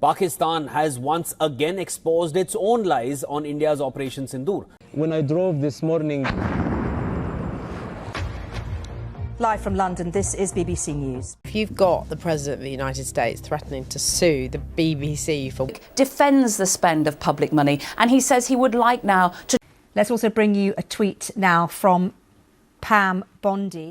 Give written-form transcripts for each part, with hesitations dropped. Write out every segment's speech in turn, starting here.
Pakistan has once again exposed its own lies on India's Operation Sindoor. When I drove this morning. Live from London, this is BBC News. If you've got the President of the United States threatening to sue the BBC for Defends the spend of public money, and he says he would like now to. Let's also bring you a tweet now from Pam Bondi.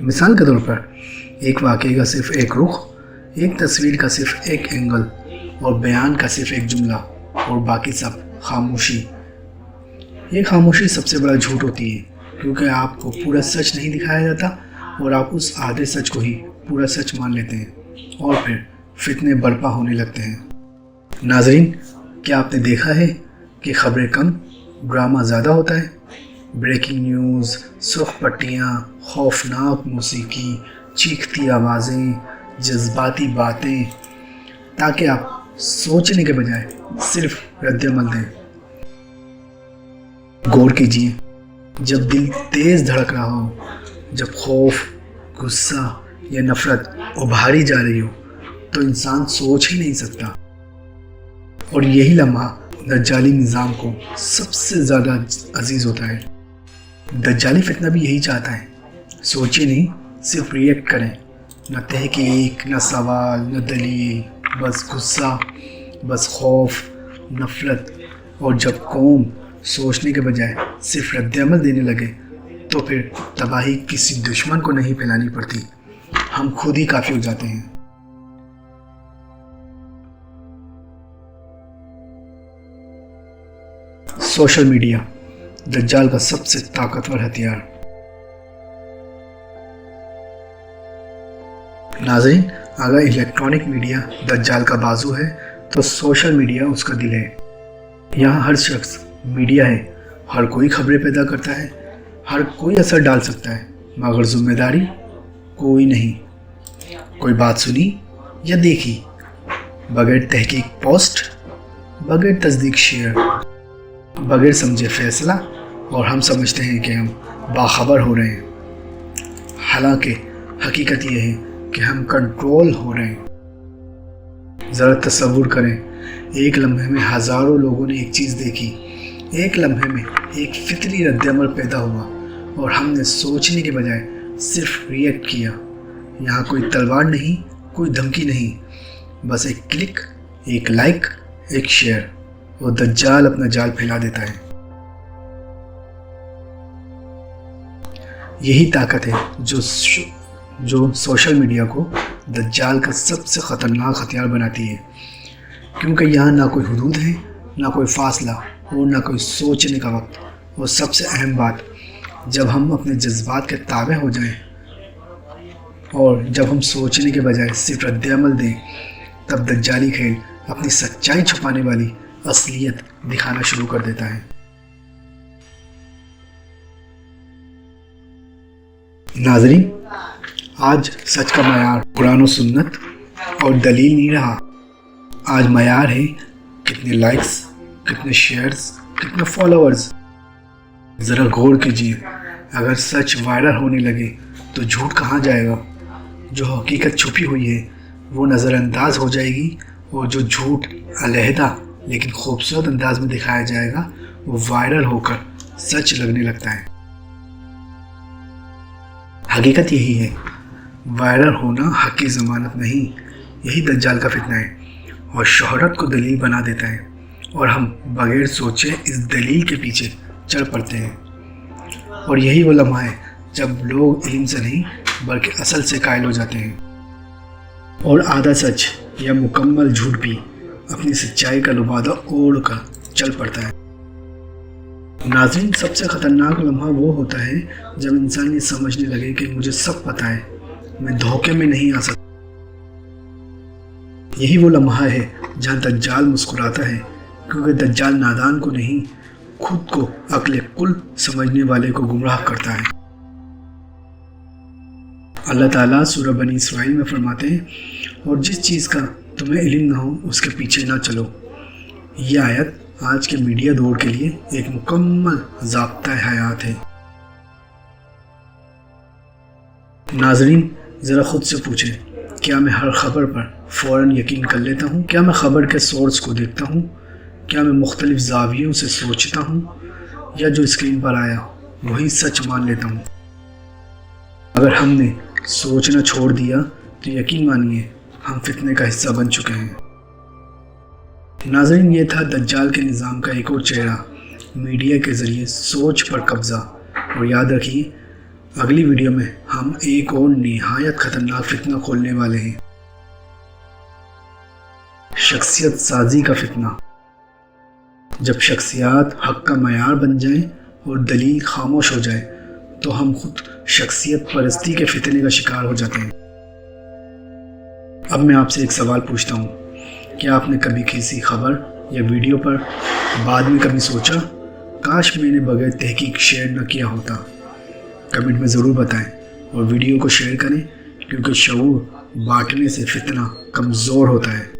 مثال کے طور پر ایک واقعے کا صرف ایک رخ، ایک تصویر کا صرف ایک اینگل اور بیان کا صرف ایک جملہ اور باقی سب خاموشی. یہ خاموشی سب سے بڑا جھوٹ ہوتی ہے، کیونکہ آپ کو پورا سچ نہیں دکھایا جاتا اور آپ اس آدھے سچ کو ہی پورا سچ مان لیتے ہیں اور پھر فتنے برپا ہونے لگتے ہیں. ناظرین، کیا آپ نے دیکھا ہے کہ خبریں کم، ڈرامہ زیادہ ہوتا ہے؟ بریکنگ نیوز، سرخ پٹیاں، خوفناک موسیقی، چیختی آوازیں، جذباتی باتیں، تاکہ آپ سوچنے کے بجائے صرف رد عمل دیں. غور کیجیے، جب دل تیز دھڑک رہا ہو، جب خوف، غصہ یا نفرت ابھاری جا رہی ہو، تو انسان سوچ ہی نہیں سکتا. اور یہی لمحہ دجالی نظام کو سب سے زیادہ عزیز ہوتا ہے. دجالی فتنہ بھی یہی چاہتا ہے. سوچیں نہیں، صرف ریئیکٹ کریں. نہ تحقیق، نہ سوال، نہ دلیل، بس غصہ، بس خوف، نفرت. اور جب قوم سوچنے کے بجائے صرف رد عمل دینے لگے تو پھر تباہی کسی دشمن کو نہیں پھیلانی پڑتی، ہم خود ہی کافی ہو جاتے ہیں. سوشل میڈیا دجال کا سب سے طاقتور ہتھیار. ناظرین، اگر الیکٹرانک میڈیا دجال کا بازو ہے تو سوشل میڈیا اس کا دل ہے. یہاں ہر شخص میڈیا ہے، ہر کوئی خبریں پیدا کرتا ہے، ہر کوئی اثر ڈال سکتا ہے، مگر ذمہ داری کوئی نہیں. کوئی بات سنی یا دیکھی، بغیر تحقیق پوسٹ، بغیر تصدیق شیئر، بغیر سمجھے فیصلہ، اور ہم سمجھتے ہیں کہ ہم باخبر ہو رہے ہیں. حالانکہ حقیقت یہ ہے کہ ہم کنٹرول ہو رہے ہیں. ذرا تصور کریں، ایک لمحے میں ہزاروں لوگوں نے ایک چیز دیکھی، ایک لمحے میں ایک فطری رد عمل پیدا ہوا اور ہم نے سوچنے کے بجائے صرف ریئیکٹ کیا. یہاں کوئی تلوار نہیں، کوئی دھمکی نہیں، بس ایک کلک، ایک لائک، ایک شیئر، اور دجال اپنا جال پھیلا دیتا ہے. یہی طاقت ہے جو سوشل میڈیا کو دجال کا سب سے خطرناک ہتھیار بناتی ہے. کیونکہ یہاں نہ کوئی حدود ہے، نہ کوئی فاصلہ، اور نہ کوئی سوچنے کا وقت. اور سب سے اہم بات، جب ہم اپنے جذبات کے تابع ہو جائیں اور جب ہم سوچنے کے بجائے صرف رد عمل دیں، تب دجالی کھیل اپنی سچائی چھپانے والی اصلیت دکھانا شروع کر دیتا ہے. ناظرین، آج سچ کا معیار قرآن و سنت اور دلیل نہیں رہا. آج معیار ہے کتنے لائکس، کتنے شیئرز، کتنے فالوورز. ذرا غور کیجیے، اگر سچ وائرل ہونے لگے تو جھوٹ کہاں جائے گا؟ جو حقیقت چھپی ہوئی ہے وہ نظر انداز ہو جائے گی، اور جو جھوٹ علیحدہ لیکن خوبصورت انداز میں دکھایا جائے گا وہ وائرل ہو کر سچ لگنے لگتا ہے. حقیقت یہی ہے، وائرل ہونا حق کی ضمانت نہیں. یہی دجال کا فتنہ ہے، اور شہرت کو دلیل بنا دیتا ہے، اور ہم بغیر سوچے اس دلیل کے پیچھے چل پڑتے ہیں. اور یہی وہ لمحہ ہے جب لوگ علم سے نہیں بلکہ اصل سے قائل ہو جاتے ہیں، اور آدھا سچ یا مکمل جھوٹ بھی اپنی سچائی کا لبادہ اوڑھ کر چل پڑتا ہے. ناظرین، سب سے خطرناک لمحہ وہ ہوتا ہے جب انسان یہ سمجھنے لگے کہ مجھے سب پتہ ہے، میں دھوکے میں نہیں آ سکتا. یہی وہ لمحہ ہے جہاں دجال مسکراتا ہے، کیونکہ دجال نادان کو نہیں، خود کو عقل کل سمجھنے والے کو گمراہ کرتا ہے. اللہ تعالیٰ سورہ بنی اسرائیل میں فرماتے ہیں، اور جس چیز کا تمہیں علم نہ ہو اس کے پیچھے نہ چلو. یہ آیت آج کے میڈیا دور کے لیے ایک مکمل ضابطہ حیات ہے. ناظرین، ذرا خود سے پوچھیں، کیا میں ہر خبر پر فوراً یقین کر لیتا ہوں؟ کیا میں خبر کے سورس کو دیکھتا ہوں؟ کیا میں مختلف زاویوں سے سوچتا ہوں؟ یا جو اسکرین پر آیا وہی سچ مان لیتا ہوں؟ اگر ہم نے سوچنا چھوڑ دیا تو یقین مانیے ہم فتنے کا حصہ بن چکے ہیں. ناظرین، یہ تھا دجال کے نظام کا ایک اور چہرہ، میڈیا کے ذریعے سوچ پر قبضہ. اور یاد رکھیے، اگلی ویڈیو میں ہم ایک اور نہایت خطرناک فتنہ کھولنے والے ہیں، شخصیت سازی کا فتنہ۔ جب شخصیات حق کا معیار بن جائیں اور دلیل خاموش ہو جائے تو ہم خود شخصیت پرستی کے فتنے کا شکار ہو جاتے ہیں۔ اب میں آپ سے ایک سوال پوچھتا ہوں، کیا آپ نے کبھی کسی خبر یا ویڈیو پر بعد میں کبھی سوچا کاش میں نے بغیر تحقیق شیئر نہ کیا ہوتا؟ کمنٹ میں ضرور بتائیں اور ویڈیو کو شیئر کریں، کیونکہ شعور بانٹنے سے فتنہ کمزور ہوتا ہے۔